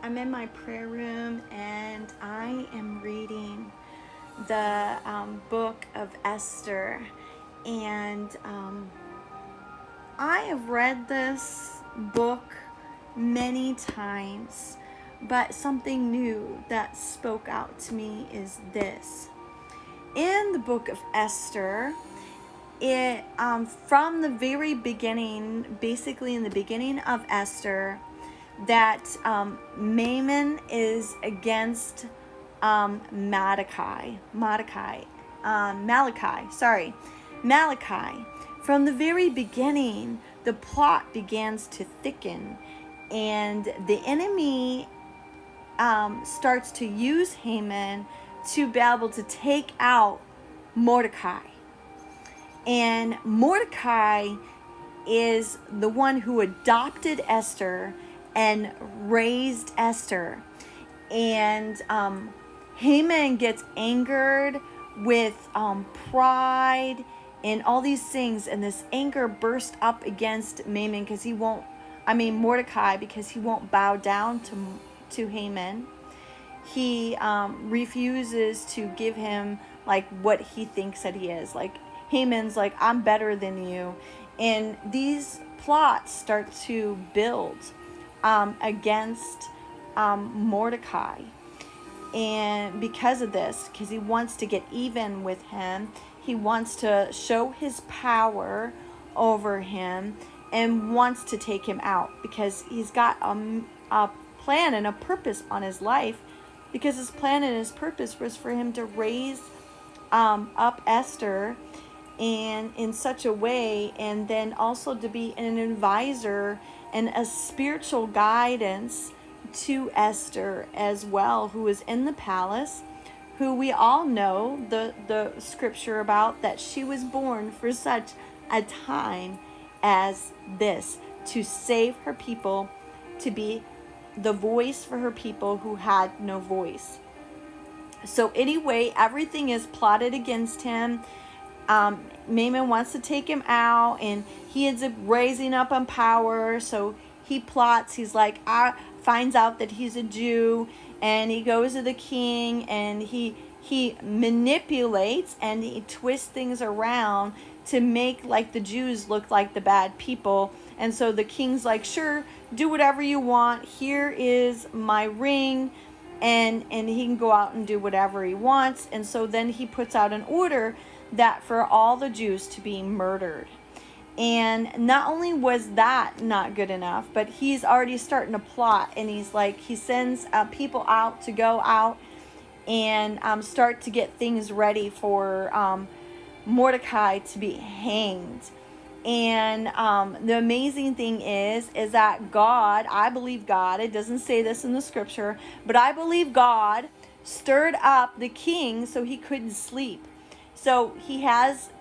I'm in my prayer room and I am reading the book of Esther. And I have read this book many times, but something new that spoke out to me is this. In the book of Esther, it from the very beginning, basically in the beginning of Esther, that Haman is against Malachi. From the very beginning, the plot begins to thicken, and the enemy starts to use Haman to be able to take out Mordecai. And Mordecai is the one who adopted Esther and raised Esther. And Haman gets angered with pride and all these things, and this anger burst up against Mordecai, because he won't bow down to Haman. He refuses to give him like what he thinks that he is. Like Haman's like, I'm better than you. And these plots start to build against Mordecai. And because of this, because he wants to get even with him, he wants to show his power over him and wants to take him out, because he's got a plan and a purpose on his life, because his plan and his purpose was for him to raise up Esther and in such a way, and then also to be an advisor and a spiritual guidance to Esther as well, who is in the palace, who we all know the scripture about, that she was born for such a time as this, to save her people, to be the voice for her people who had no voice. So anyway, everything is plotted against him. Haman wants to take him out, and he ends up raising up on power. So he plots. He's like, finds out that he's a Jew, and he goes to the king, and he manipulates and he twists things around to make like the Jews look like the bad people. And so the king's like, sure, do whatever you want. Here is my ring. And he can go out and do whatever he wants. And so then he puts out an order that for all the Jews to be murdered. And not only was that not good enough, but he's already starting to plot. And he's like, he sends people out to go out and start to get things ready for Mordecai to be hanged. And the amazing thing is that God, I believe God, it doesn't say this in the scripture, but I believe God stirred up the king so he couldn't sleep. So he has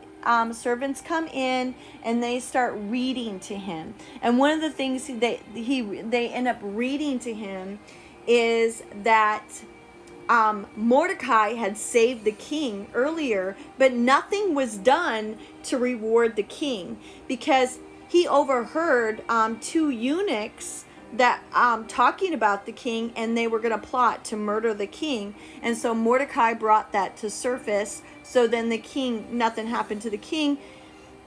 servants come in and they start reading to him. And one of the things they end up reading to him is that Mordecai had saved the king earlier, but nothing was done to reward the king, because he overheard two eunuchs that talking about the king, and they were going to plot to murder the king. And so Mordecai brought that to surface. So then the king, nothing happened to the king,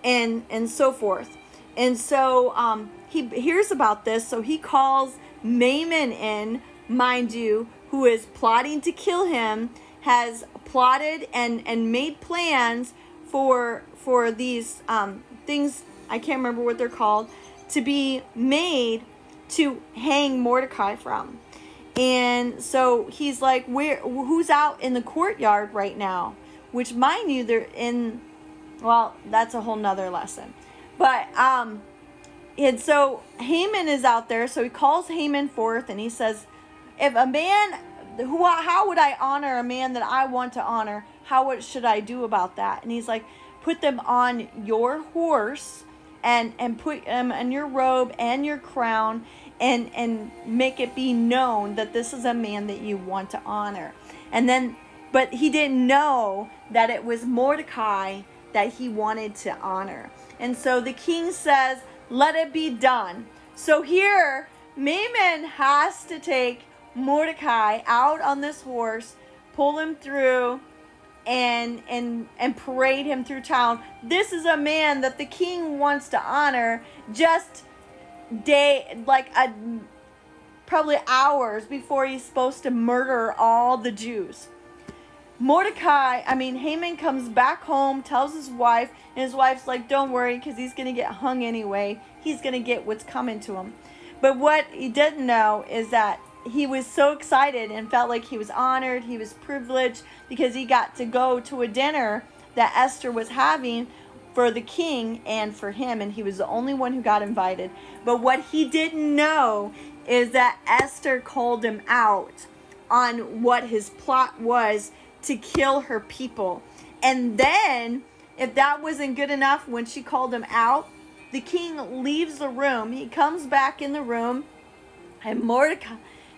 and so forth. And so he hears about this, so he calls Haman in, mind you, who is plotting to kill him, has plotted and made plans for these things, I can't remember what they're called, to be made to hang Mordecai from. And so he's like, who's out in the courtyard right now? Which, mind you, they're in, well, that's a whole nother lesson. But and so Haman is out there, so he calls Haman forth, and he says, if a man, how would I honor a man that I want to honor? What should I do about that? And he's like, put them on your horse and put them in your robe and your crown, and make it be known that this is a man that you want to honor. And then, but he didn't know that it was Mordecai that he wanted to honor. And so the king says, let it be done. So here, Haman has to take Mordecai out on this horse, pull him through, and parade him through town. This is a man that the king wants to honor just probably hours before he's supposed to murder all the Jews. Haman comes back home, tells his wife, and his wife's like, don't worry, because he's going to get hung anyway. He's going to get what's coming to him. But what he didn't know is that he was so excited and felt like he was honored, he was privileged, because he got to go to a dinner that Esther was having for the king and for him, and he was the only one who got invited. But what he didn't know is that Esther called him out on what his plot was to kill her people. And then, if that wasn't good enough, when she called him out, the king leaves the room. He comes back in the room, and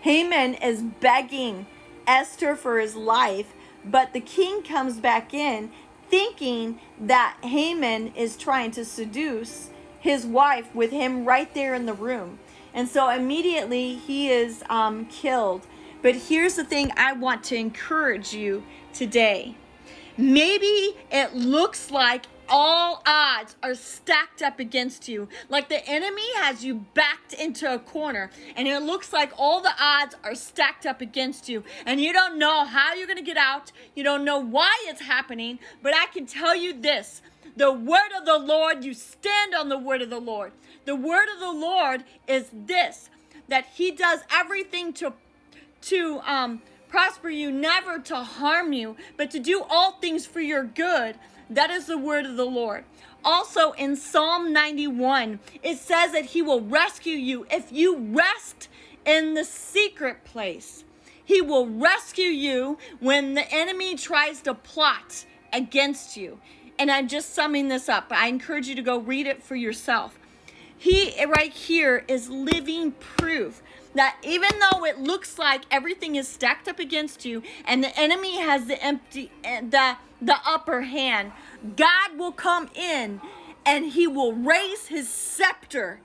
Haman is begging Esther for his life, but the king comes back in thinking that Haman is trying to seduce his wife with him right there in the room. And so immediately he is killed. But here's the thing I want to encourage you today. Maybe it looks like all odds are stacked up against you. Like the enemy has you backed into a corner, and it looks like all the odds are stacked up against you, and you don't know how you're going to get out. You don't know why it's happening, but I can tell you this. The word of the Lord, you stand on the word of the Lord. The word of the Lord is this, that he does everything to prosper you, never to harm you, but to do all things for your good. That is the word of the Lord. Also in Psalm 91, it says that he will rescue you if you rest in the secret place. He will rescue you when the enemy tries to plot against you. And I'm just summing this up. I encourage you to go read it for yourself. He right here is living proof that even though it looks like everything is stacked up against you and the enemy has the upper hand, God will come in and he will raise his scepter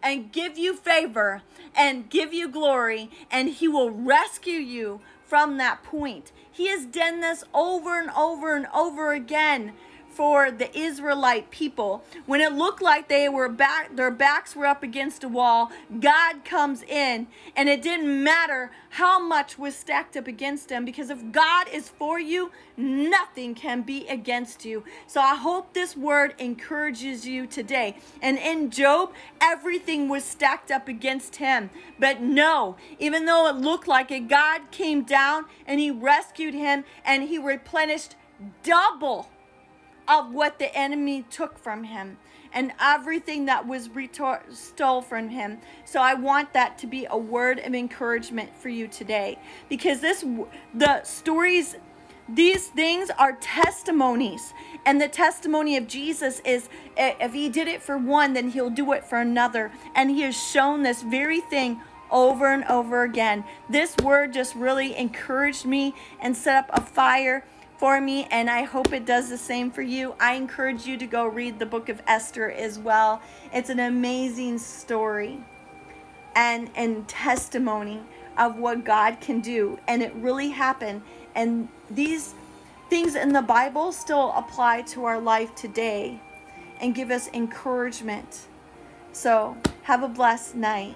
and give you favor and give you glory, and he will rescue you from that point. He has done this over and over and over again for the Israelite people. When it looked like their backs were up against a wall, God comes in, and it didn't matter how much was stacked up against them, because if God is for you, nothing can be against you. So I hope this word encourages you today. And in Job, everything was stacked up against him. But no, even though it looked like it, God came down and he rescued him, and he replenished double of what the enemy took from him and everything that was stole from him. So I want that to be a word of encouragement for you today, because the stories, these things are testimonies, and the testimony of Jesus is, if he did it for one, then he'll do it for another. And he has shown this very thing over and over again. This word just really encouraged me and set up a fire for me, and I hope it does the same for you. I encourage you to go read the book of Esther as well. It's an amazing story and testimony of what God can do, and it really happened. And these things in the Bible still apply to our life today and give us encouragement. So have a blessed night.